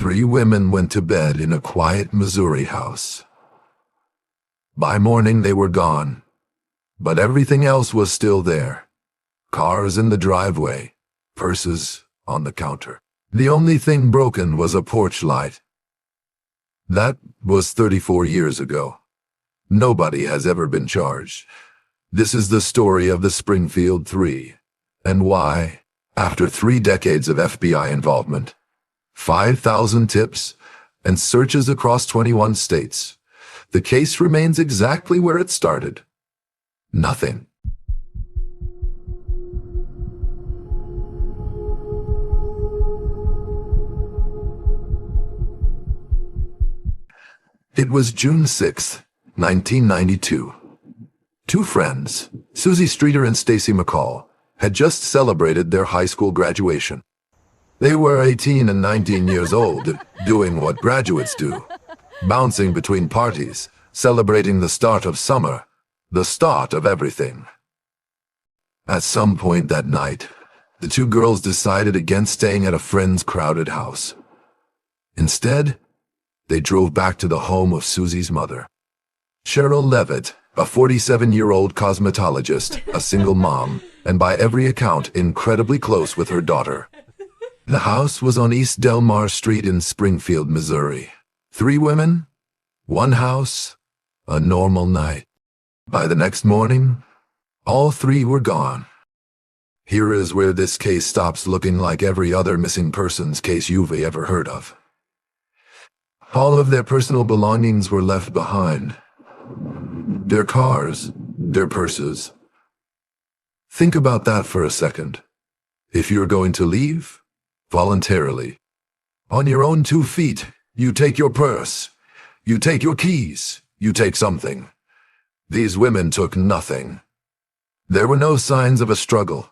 Three women went to bed in a quiet Missouri house. By morning they were gone, but everything else was still there. Cars in the driveway, purses on the counter. The only thing broken was a porch light. That was 34 years ago. Nobody has ever been charged. This is the story of the Springfield Three, and why, after 3 decades of FBI involvement, 5,000 tips, and searches across 21 states, the case remains exactly where it started. Nothing. It was June 6, 1992. Two friends, Susie Streeter and Stacy McCall, had just celebrated their high school graduation. They were 18 and 19 years old, doing what graduates do, bouncing between parties, celebrating the start of summer, the start of everything. At some point that night, the two girls decided against staying at a friend's crowded house. Instead, they drove back to the home of Susie's mother. Cheryl Levitt, a 47-year-old cosmetologist, a single mom, and by every account incredibly close with her daughter. The house was on East Delmar Street in Springfield, Missouri. 3 women, 1 house, a normal night. By the next morning, all 3 were gone. Here is where this case stops looking like every other missing persons case you've ever heard of. All of their personal belongings were left behind. Their cars, their purses. Think about that for a second. If you're going to leave, voluntarily, on your own 2 feet, you take your purse, you take your keys, you take something. These women took nothing. There were no signs of a struggle,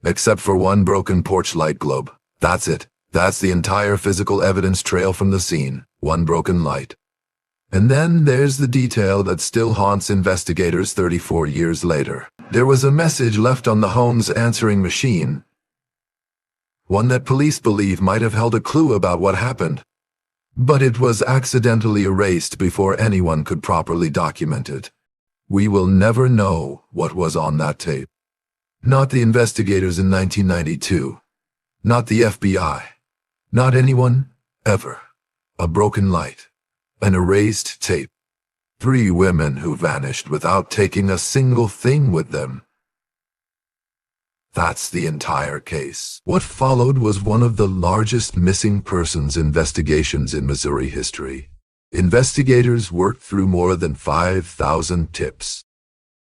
except for 1 broken porch light globe. That's it. That's the entire physical evidence trail from the scene, 1 broken light. And then there's the detail that still haunts investigators 34 years later. There was a message left on the home's answering machine, one that police believe might have held a clue about what happened. But it was accidentally erased before anyone could properly document it. We will never know what was on that tape. Not the investigators in 1992. Not the FBI. Not anyone, ever. A broken light. An erased tape. 3 women who vanished without taking a single thing with them. That's the entire case. What followed was one of the largest missing persons investigations in Missouri history. Investigators worked through more than 5,000 tips.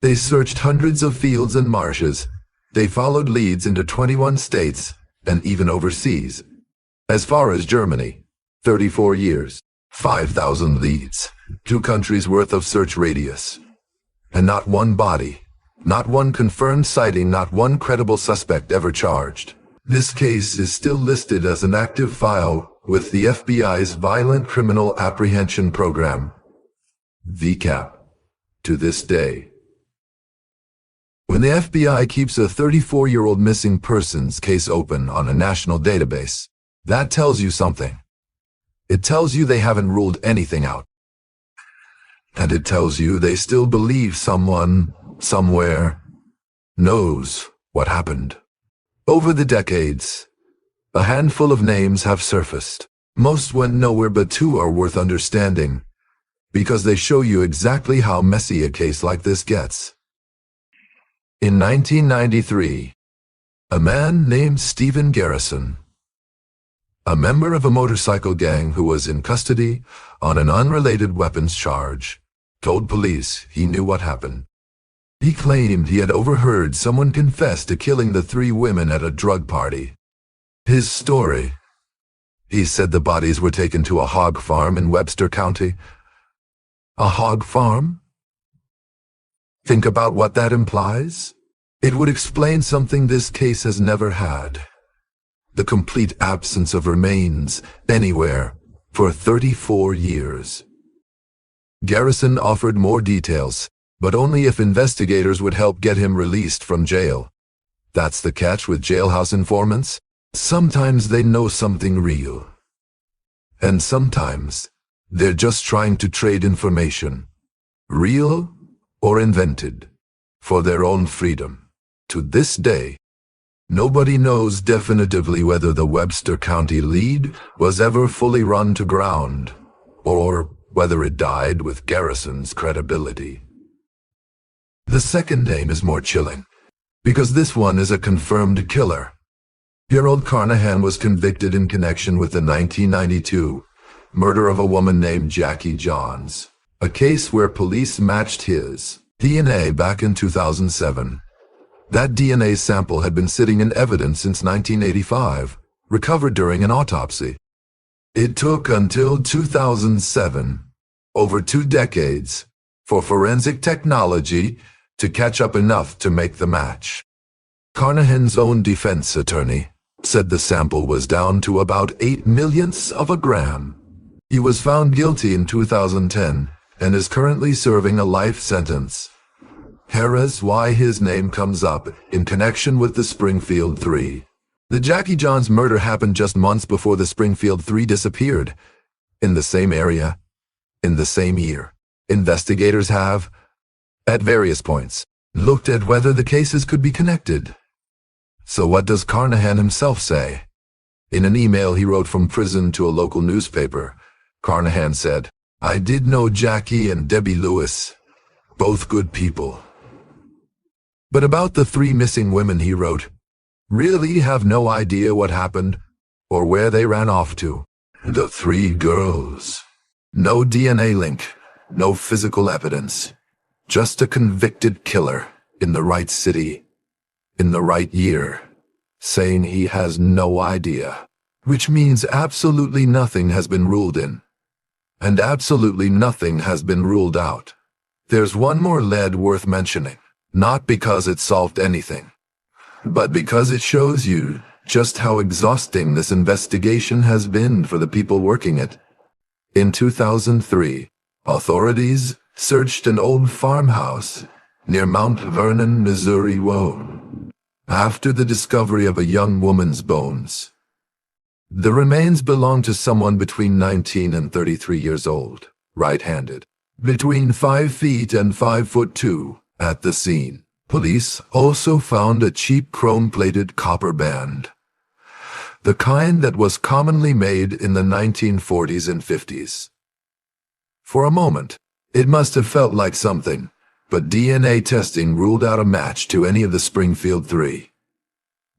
They searched hundreds of fields and marshes. They followed leads into 21 states and even overseas. As far as Germany, 34 years, 5,000 leads, 2 countries worth of search radius. And not one body, not one confirmed sighting, not one credible suspect ever charged. This case is still listed as an active file with the FBI's Violent Criminal Apprehension Program, ViCAP, to this day. When the FBI keeps a 34-year-old missing persons case open on a national database, that tells you something. It tells you they haven't ruled anything out. And it tells you they still believe someone, somewhere, knows what happened. Over the decades, a handful of names have surfaced. Most went nowhere, but 2 are worth understanding, because they show you exactly how messy a case like this gets. In 1993, a man named Stephen Garrison, a member of a motorcycle gang who was in custody on an unrelated weapons charge, told police he knew what happened. He claimed he had overheard someone confess to killing the 3 women at a drug party. His story: he said the bodies were taken to a hog farm in Webster County. A hog farm? Think about what that implies. It would explain something this case has never had. The complete absence of remains anywhere for 34 years. Garrison offered more details, but only if investigators would help get him released from jail. That's the catch with jailhouse informants. Sometimes they know something real. And sometimes, they're just trying to trade information, real or invented, for their own freedom. To this day, nobody knows definitively whether the Webster County lead was ever fully run to ground, or whether it died with Garrison's credibility. The second name is more chilling, because this one is a confirmed killer. Harold Carnahan was convicted in connection with the 1992 murder of a woman named Jackie Johns, a case where police matched his DNA back in 2007. That DNA sample had been sitting in evidence since 1985, recovered during an autopsy. It took until 2007, over 2 decades, for forensic technology to catch up enough to make the match. Carnahan's own defense attorney said the sample was down to about 8 millionths of a gram. He was found guilty in 2010 and is currently serving a life sentence. Here is why his name comes up in connection with the Springfield 3. The Jackie Johns murder happened just months before the Springfield 3 disappeared. In the same area, in the same year. Investigators have, at various points, looked at whether the cases could be connected. So what does Carnahan himself say? In an email he wrote from prison to a local newspaper, Carnahan said, "I did know Jackie and Debbie Lewis, both good people." But about the 3 missing women, he wrote, "Really have no idea what happened or where they ran off to. The 3 girls. No DNA link, no physical evidence. Just a convicted killer in the right city, in the right year, saying he has no idea." Which means absolutely nothing has been ruled in. And absolutely nothing has been ruled out. There's one more lead worth mentioning, not because it solved anything, but because it shows you just how exhausting this investigation has been for the people working it. In 2003, authorities searched an old farmhouse near Mount Vernon, Missouri, after the discovery of a young woman's bones. The remains belonged to someone between 19 and 33 years old, right-handed, between 5 feet and 5'2" at the scene. Police also found a cheap chrome-plated copper band, the kind that was commonly made in the 1940s and 50s. For a moment, it must have felt like something, but DNA testing ruled out a match to any of the Springfield 3.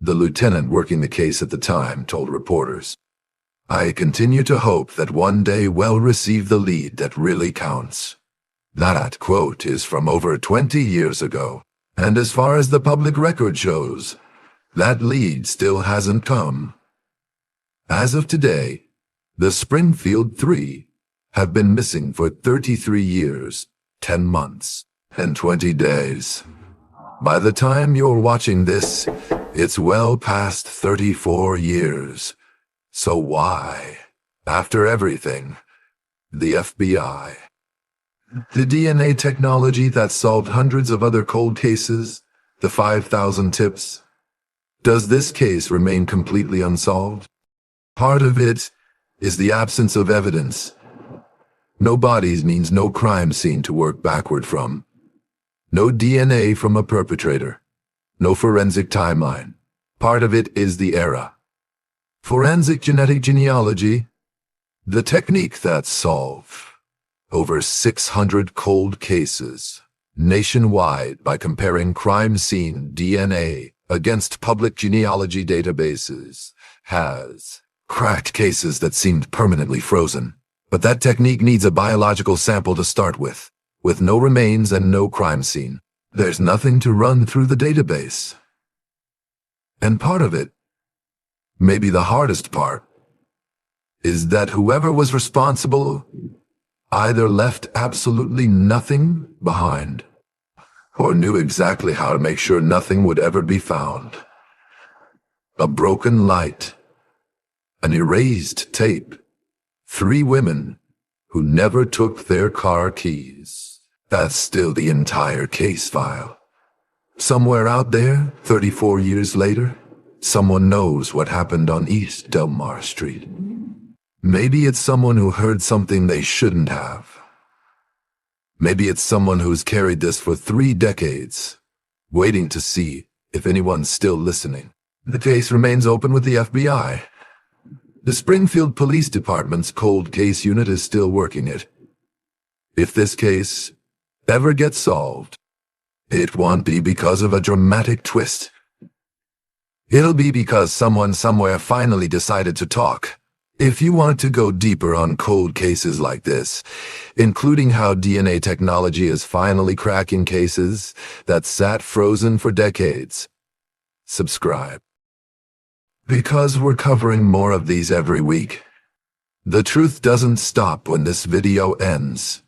The lieutenant working the case at the time told reporters, "I continue to hope that one day we'll receive the lead that really counts." That quote is from over 20 years ago, and as far as the public record shows, that lead still hasn't come. As of today, the Springfield 3 have been missing for 33 years, 10 months, and 20 days. By the time you're watching this, it's well past 34 years. So why, after everything, the FBI? The DNA technology that solved hundreds of other cold cases, the 5,000 tips, does this case remain completely unsolved? Part of it is the absence of evidence. No bodies means no crime scene to work backward from. No DNA from a perpetrator. No forensic timeline. Part of it is the era. Forensic genetic genealogy, the technique that solved over 600 cold cases nationwide by comparing crime scene DNA against public genealogy databases, has cracked cases that seemed permanently frozen. But that technique needs a biological sample to start with no remains and no crime scene. There's nothing to run through the database. And part of it, maybe the hardest part, is that whoever was responsible either left absolutely nothing behind, or knew exactly how to make sure nothing would ever be found. A broken light, an erased tape, 3 women who never took their car keys. That's still the entire case file. Somewhere out there, 34 years later, someone knows what happened on East Delmar Street. Maybe it's someone who heard something they shouldn't have. Maybe it's someone who's carried this for 3 decades, waiting to see if anyone's still listening. The case remains open with the FBI. The Springfield Police Department's cold case unit is still working it. If this case ever gets solved, it won't be because of a dramatic twist. It'll be because someone somewhere finally decided to talk. If you want to go deeper on cold cases like this, including how DNA technology is finally cracking cases that sat frozen for decades, subscribe. Because we're covering more of these every week. The truth doesn't stop when this video ends.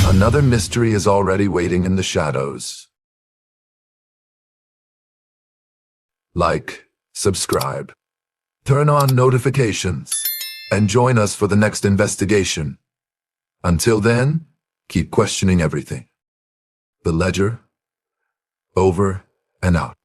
Another mystery is already waiting in the shadows. Like, subscribe, turn on notifications, and join us for the next investigation. Until then, keep questioning everything. The Ledger, over and out.